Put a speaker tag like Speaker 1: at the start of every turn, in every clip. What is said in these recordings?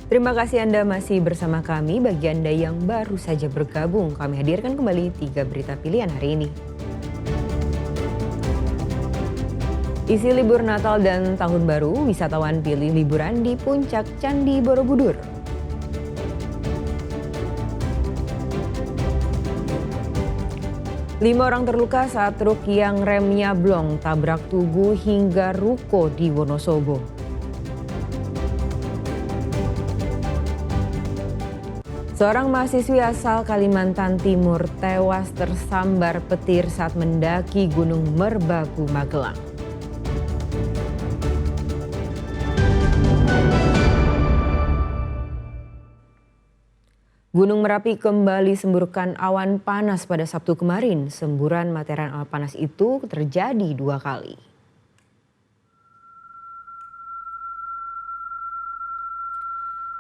Speaker 1: Terima kasih Anda masih bersama kami. Bagi Anda yang baru saja bergabung, kami hadirkan kembali 3 berita pilihan hari ini. Isi libur Natal dan Tahun Baru, wisatawan pilih liburan di Puncak Candi Borobudur. Lima orang terluka saat truk yang remnya blong tabrak tugu hingga ruko di Wonosobo. Seorang mahasiswi asal Kalimantan Timur tewas tersambar petir saat mendaki Gunung Merbabu, Magelang. Gunung Merapi kembali semburkan awan panas pada Sabtu kemarin. Semburan material awan panas itu terjadi 2 kali.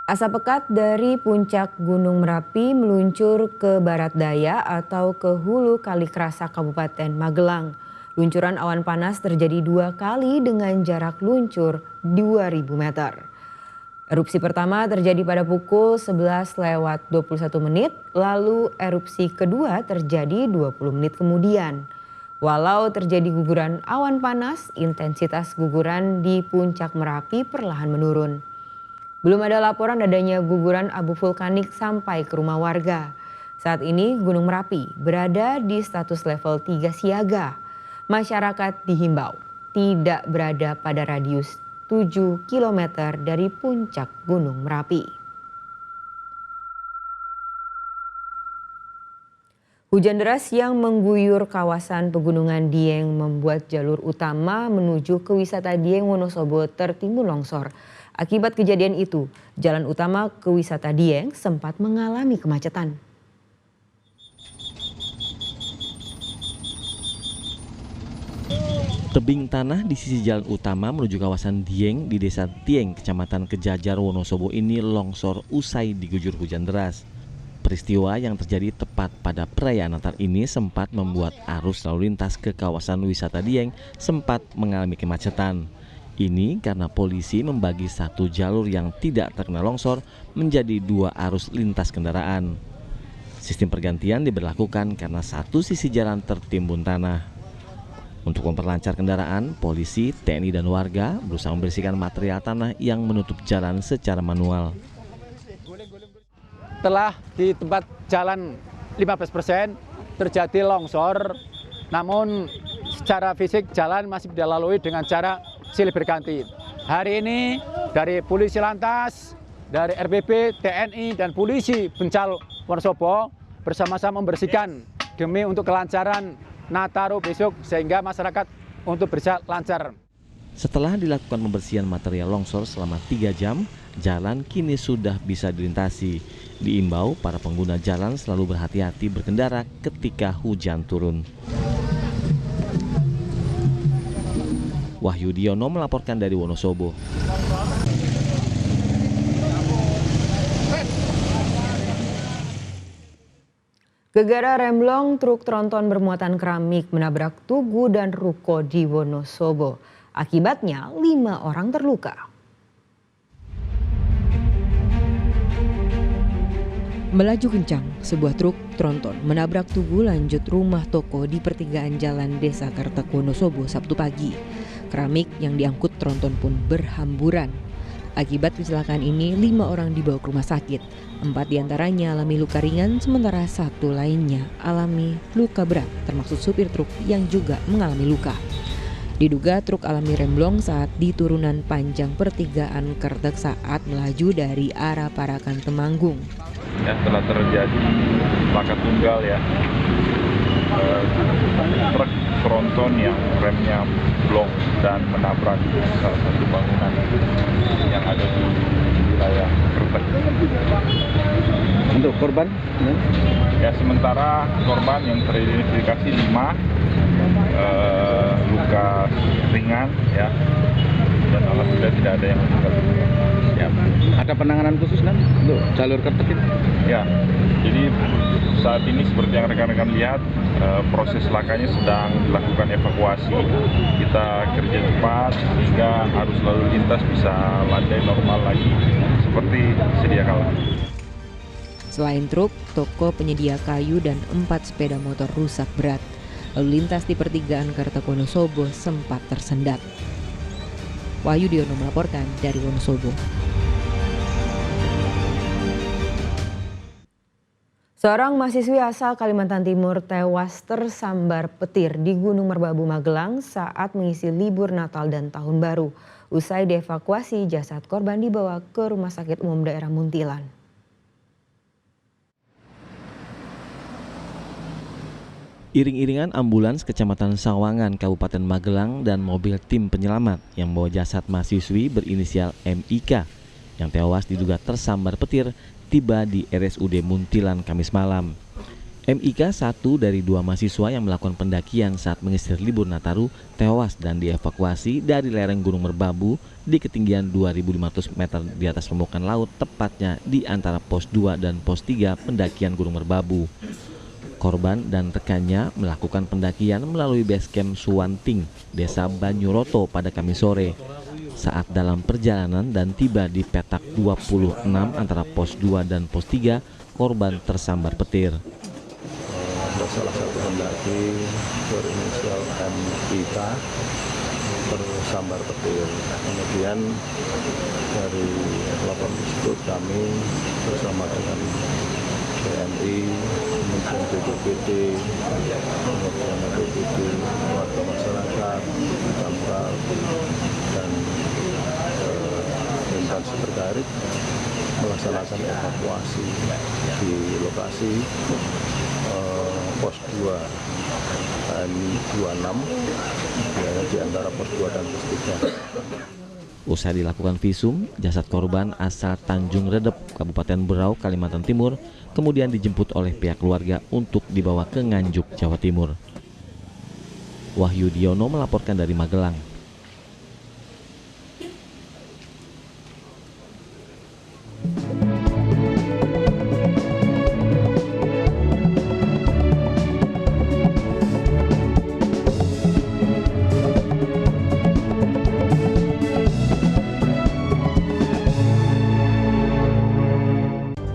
Speaker 1: Asap pekat dari puncak Gunung Merapi meluncur ke barat daya atau ke hulu Kalikrasa Kabupaten Magelang. Luncuran awan panas terjadi 2 kali dengan jarak luncur 2.000 meter. Erupsi pertama terjadi pada pukul 11:21 menit, lalu erupsi kedua terjadi 20 menit kemudian. Walau terjadi guguran awan panas, intensitas guguran di puncak Merapi perlahan menurun. Belum ada laporan adanya guguran abu vulkanik sampai ke rumah warga. Saat ini Gunung Merapi berada di status level 3 siaga. Masyarakat dihimbau tidak berada pada radius 7 km dari puncak Gunung Merapi. Hujan deras yang mengguyur kawasan pegunungan Dieng membuat jalur utama menuju ke wisata Dieng Wonosobo tertimbun longsor. Akibat kejadian itu, jalan utama ke wisata Dieng sempat mengalami kemacetan.
Speaker 2: Tebing tanah di sisi jalan utama menuju kawasan Dieng di Desa Dieng, Kecamatan Kejajar, Wonosobo ini longsor usai diguyur hujan deras. Peristiwa yang terjadi tepat pada perayaan Natal ini sempat membuat arus lalu lintas ke kawasan wisata Dieng sempat mengalami kemacetan. Ini karena polisi membagi satu jalur yang tidak terkena longsor menjadi 2 arus lintas kendaraan. Sistem pergantian diberlakukan karena satu sisi jalan tertimbun tanah. Untuk memperlancar kendaraan, polisi, TNI dan warga berusaha membersihkan material tanah yang menutup jalan secara manual.
Speaker 3: Telah di tempat jalan 15% terjadi longsor, namun secara fisik jalan masih dilalui dengan cara silih berganti. Hari ini dari polisi lantas, dari RBB, TNI dan polisi Bencal Wonosobo bersama-sama membersihkan demi untuk kelancaran Nataru besok sehingga masyarakat untuk bisa lancar.
Speaker 2: Setelah dilakukan pembersihan material longsor selama 3 jam, jalan kini sudah bisa dilintasi. Diimbau para pengguna jalan selalu berhati-hati berkendara ketika hujan turun. Wahyu Diono melaporkan dari Wonosobo.
Speaker 1: Gegara remblong truk tronton bermuatan keramik menabrak tugu dan ruko di Wonosobo. Akibatnya 5 orang terluka. Melaju kencang, sebuah truk tronton menabrak tugu lanjut rumah toko di pertigaan jalan Desa Kartek Wonosobo Sabtu pagi. Keramik yang diangkut tronton pun berhamburan. Akibat kecelakaan ini 5 orang dibawa ke rumah sakit. 4 diantaranya alami luka ringan, sementara 1 lainnya alami luka berat, termasuk supir truk yang juga mengalami luka. Diduga truk alami remblong saat di turunan panjang pertigaan Kertek saat melaju dari arah Parakan Temanggung.
Speaker 4: Ya, telah terjadi laka tunggal ya, truk tronton yang remnya blong dan menabrak salah satu bangunan yang ada di wilayah Kertek.
Speaker 3: Untuk korban?
Speaker 4: Ya, sementara korban yang teridentifikasi 5, luka ringan ya, dan alhamdulillah tidak ada yang meninggal. Ya.
Speaker 3: Ada penanganan khusus kan untuk jalur Kertek ini?
Speaker 4: Ya, jadi saat ini seperti yang rekan-rekan lihat, proses lakanya sedang dilakukan evakuasi. Kita kerja cepat sehingga arus lalu lintas bisa landai normal lagi seperti sedia kala.
Speaker 5: Selain truk, toko penyedia kayu dan 4 sepeda motor rusak berat. Lalu lintas di pertigaan Kertowonosobo sempat tersendat. Wahyu Diono melaporkan dari Wonosobo.
Speaker 1: Seorang mahasiswi asal Kalimantan Timur tewas tersambar petir di Gunung Merbabu, Magelang saat mengisi libur Natal dan Tahun Baru. Usai dievakuasi, jasad korban dibawa ke Rumah Sakit Umum Daerah Muntilan.
Speaker 2: Iring-iringan ambulans Kecamatan Sawangan, Kabupaten Magelang dan mobil tim penyelamat yang membawa jasad mahasiswi berinisial MIK yang tewas diduga tersambar petir tiba di RSUD Muntilan Kamis malam. MIK, satu dari 2 mahasiswa yang melakukan pendakian saat mengisi libur Nataru, tewas dan dievakuasi dari lereng Gunung Merbabu di ketinggian 2.500 meter di atas permukaan laut, tepatnya di antara pos 2 dan pos 3 pendakian Gunung Merbabu. Korban dan rekannya melakukan pendakian melalui base camp Suwanting, Desa Banyuroto pada Kamis sore. Saat dalam perjalanan dan tiba di petak 26 antara pos 2 dan pos 3, korban tersambar petir.
Speaker 6: Salah satu pendaki berinisial MIK tersambar petir. Kemudian dari laporan tersebut kami bersama dengan TNI, kemudian BPBD, kemudian BPBD, warga masyarakat, Damkar, dan instansi terkait melaksanakan evakuasi di lokasi pos 2 dan 26 di antara pos 2 dan pos 3.
Speaker 2: Usai dilakukan visum, jasad korban asal Tanjung Redep, Kabupaten Berau, Kalimantan Timur, kemudian dijemput oleh pihak keluarga untuk dibawa ke Nganjuk, Jawa Timur. Wahyu Diono melaporkan dari Magelang.